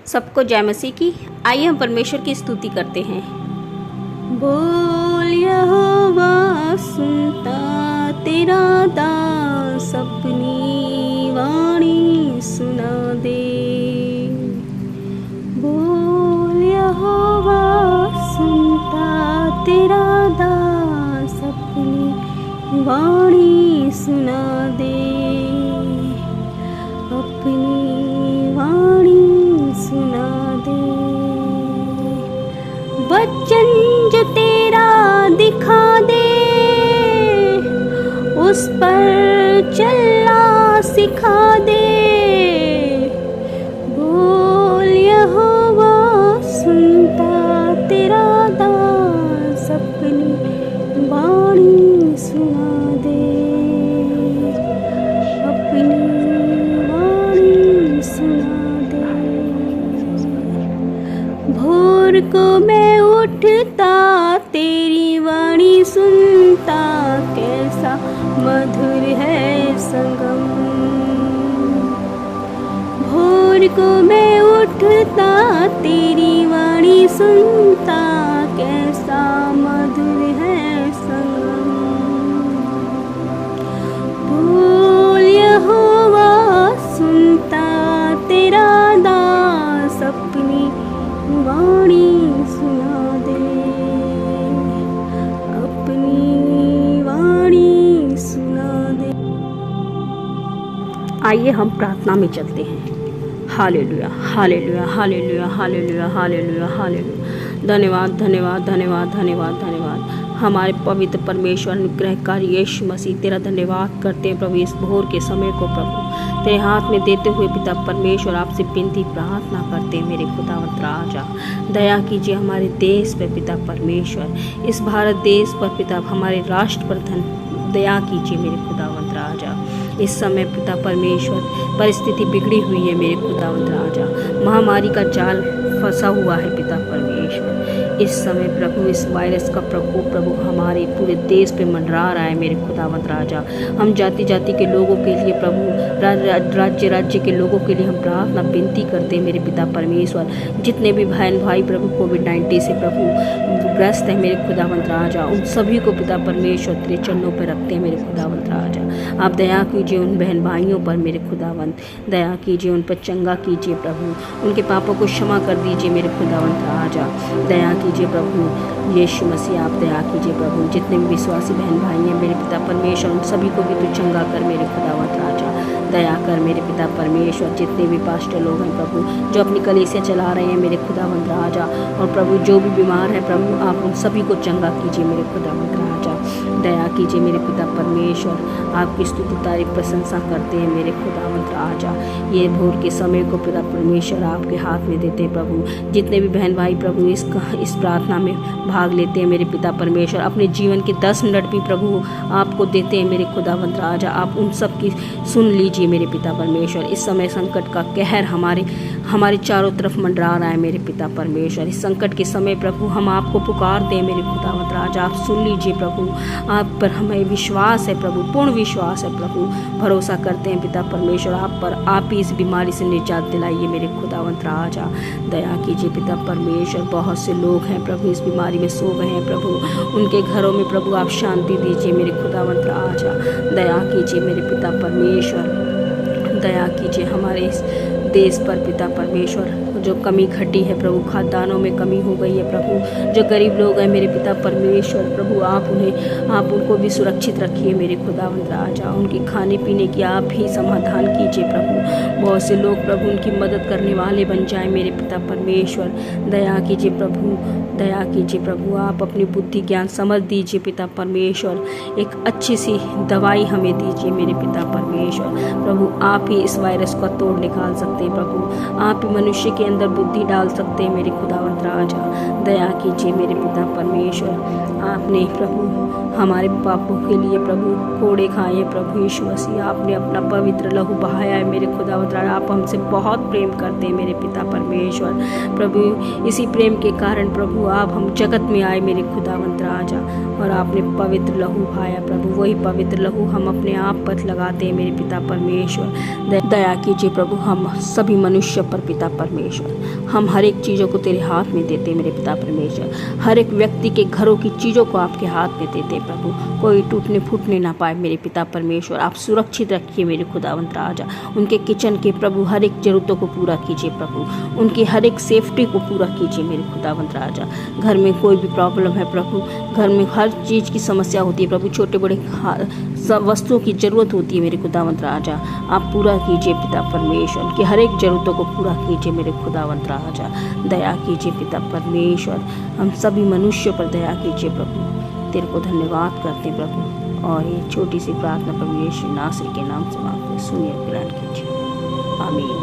सबको जय मसीह की। आइए हम परमेश्वर की स्तुति करते हैं। बोल यहोवा सुनता तेरा दास अपनी वाणी सुना दे। बोल यहोवा सुनता तेरा दास अपनी वाणी सुना दे। अपनी वाणी सुना दे। वचन जो तेरा दिखा दे, उस पर चलना सिखा दे। बोल यहोवा सुनता तेरा दास अपनी वाणी सुना दे। अपनी वाणी सुना दे। भोर को मैं उठता तेरी वाणी सुनता, कैसा मधुर है संगम। भोर को मैं उठता तेरी वाणी सुनता, कैसा मधुर है संगम। बोल यहोवा सुनता तेरा दास अपनी वाणी सुना दे। अपनी वाणी सुना दे। आइए हम प्रार्थना में चलते हैं। Hallelujah hallelujah hallelujah hallelujah hallelujah hallelujah. धन्यवाद धन्यवाद धन्यवाद धन्यवाद धन्यवाद हमारे पवित्र परमेश्वर अनुग्रहकारी यीशु मसीह, तेरा धन्यवाद करते हैं प्रभु इस भोर के समय को प्रभु तेरे हाथ में देते हुए पिता परमेश्वर आपसे विनती प्रार्थना करते हैं। मेरे खुदावंत राजा दया कीजिए हमारे देश पर पिता परमेश्वर, इस भारत देश पर पिता हमारे राष्ट्र पर दया कीजिए मेरे खुदावंत राजा। इस समय पिता परमेश्वर परिस्थिति बिगड़ी हुई है मेरे खुदावंत राजा, महामारी का जाल फंसा हुआ है पिता परमेश्वर। इस समय प्रभु इस वायरस का प्रकोप प्रभु हमारे पूरे देश पे मंडरा रहा है मेरे खुदावंत राजा। हम जाति जाति के लोगों के लिए प्रभु, राज्य राज्य के लोगों के लिए हम प्रार्थना विनती करते हैं मेरे पिता परमेश्वर। जितने भी बहन भाई प्रभु कोविड-19 से प्रभु ग्रस्त है मेरे खुदावंत राजा, उन सभी को पिता परमेश्वर तेरे चरणों पर रखते हैं मेरे खुदावंत राजा। आप दया कीजिए उन बहन भाइयों पर मेरे खुदावंत, दया कीजिए उन पर चंगा कीजिए प्रभु, उनके पापों को क्षमा कर दीजिए मेरे खुदावंत राजा। दया कीजिए प्रभु यीशु मसीह, आप दया कीजिए प्रभु। जितने भी विश्वासी बहन भाई हैं मेरे पिता परमेश्वर, उन सभी को भी तू चंगा कर मेरे खुदावंत राजा। दया कर मेरे पिता परमेश्वर। जितने भी पास्टर लोग हैं प्रभु जो अपनी कलीसिया चला रहे हैं मेरे खुदावंत राजा, और प्रभु जो भी बीमार है प्रभु आप उन सभी को चंगा कीजिए मेरे खुदावंत राजा। दया कीजिए मेरे पिता परमेश्वर। आपकी स्तुति तारीफ प्रशंसा करते हैं मेरे खुदावंत राजा। ये भोर के समय को पिता परमेश्वर आपके हाथ में देते हैं प्रभु। जितने भी बहन भाई प्रभु इस प्रार्थना में भाग लेते हैं मेरे पिता परमेश्वर, अपने जीवन के 10 मिनट भी प्रभु आपको देते हैं मेरे खुदावंत राजा। आप उन सब की सुन लीजिए मेरे पिता परमेश्वर। इस समय संकट का कहर हमारे चारों तरफ मंडरा रहा है मेरे पिता परमेश्वर। इस संकट के समय प्रभु हम आपको पुकारते हैं मेरे खुदावंत राजा। आप सुन लीजिए प्रभु, आप पर हमें विश्वास है प्रभु, पूर्ण विश्वास है प्रभु। भरोसा करते हैं पिता परमेश्वर आप पर। आप ही इस बीमारी से निजात दिलाइए मेरे खुदावंत राजा। दया कीजिए पिता परमेश्वर। बहुत से लोग हैं प्रभु इस बीमारी में सो गए हैं प्रभु, उनके घरों में प्रभु आप शांति दीजिए मेरे खुदावंत राजा। दया कीजिए मेरे पिता परमेश्वर। दया कीजिए हमारे इस देश पर पिता परमेश्वर। जो कमी घटी है प्रभु, खाद्यान्नों में कमी हो गई है प्रभु। जो गरीब लोग हैं मेरे पिता परमेश्वर प्रभु आप उनको भी सुरक्षित रखिए मेरे खुदावंत राजा। उनके खाने पीने की आप ही समाधान कीजिए प्रभु। बहुत से लोग प्रभु उनकी मदद करने वाले बन जाए मेरे पिता परमेश्वर। दया कीजिए प्रभु, दया कीजिए प्रभु। आप अपनी बुद्धि ज्ञान समझ दीजिए पिता परमेश्वर। एक अच्छी सी दवाई हमें दीजिए मेरे पिता परमेश्वर। प्रभु आप ही इस वायरस का तोड़ निकाल सकते हैं प्रभु। आप ही मनुष्य के अंदर बुद्धि डाल सकते हैं मेरे खुदावंत राजा। दया कीजिए मेरे पिता परमेश्वर। आपने प्रभु हमारे पापों के लिए प्रभु कोड़े खाए प्रभु यीशु मसीह। आपने अपना पवित्र लहू बहाया है मेरे खुदावंत खुदावंत राजा, आप हमसे बहुत प्रेम करते हैं मेरे पिता परमेश्वर। प्रभु इसी प्रेम के कारण प्रभु आप हम जगत में आए मेरे खुदावंत राजा, और आपने पवित्र लहू बहाया प्रभु। वही पवित्र लहू हम अपने आप पर लगाते हैं मेरे पिता परमेश्वर। दया कीजिए प्रभु हम सभी मनुष्य पर पिता परमेश्वर। हम हर एक चीज़ों को तेरे हाथ में देते हैं मेरे पिता परमेश्वर। हर एक व्यक्ति के घरों की चीज़ों को आपके हाथ में देते हैं प्रभु। कोई टूटने फूटने ना पाए मेरे पिता परमेश्वर। आप सुरक्षित रखिए मेरे खुदावंत राजा। उनके किचन के प्रभु हर एक जरूरतों को पूरा कीजिए प्रभु। उनकी हर एक सेफ्टी को पूरा कीजिए मेरे खुदावंत राजा। घर में कोई भी प्रॉब्लम है प्रभु, घर में हर चीज़ की समस्या होती है प्रभु, छोटे बड़े सब वस्तुओं की ज़रूरत होती है मेरे खुदावंत राजा। आप पूरा कीजिए पिता परमेश्वर, उनकी हर एक ज़रूरतों को पूरा कीजिए मेरे खुदावंत राजा। दया कीजिए पिता परमेश्वर, हम सभी मनुष्यों पर दया कीजिए प्रभु। तेरे को धन्यवाद करते हैं प्रभु, और ये छोटी सी प्रार्थना प्रभु यीशु नासरी के नाम से मांगते सुनिए, ग्रहण कीजिए। आमीन।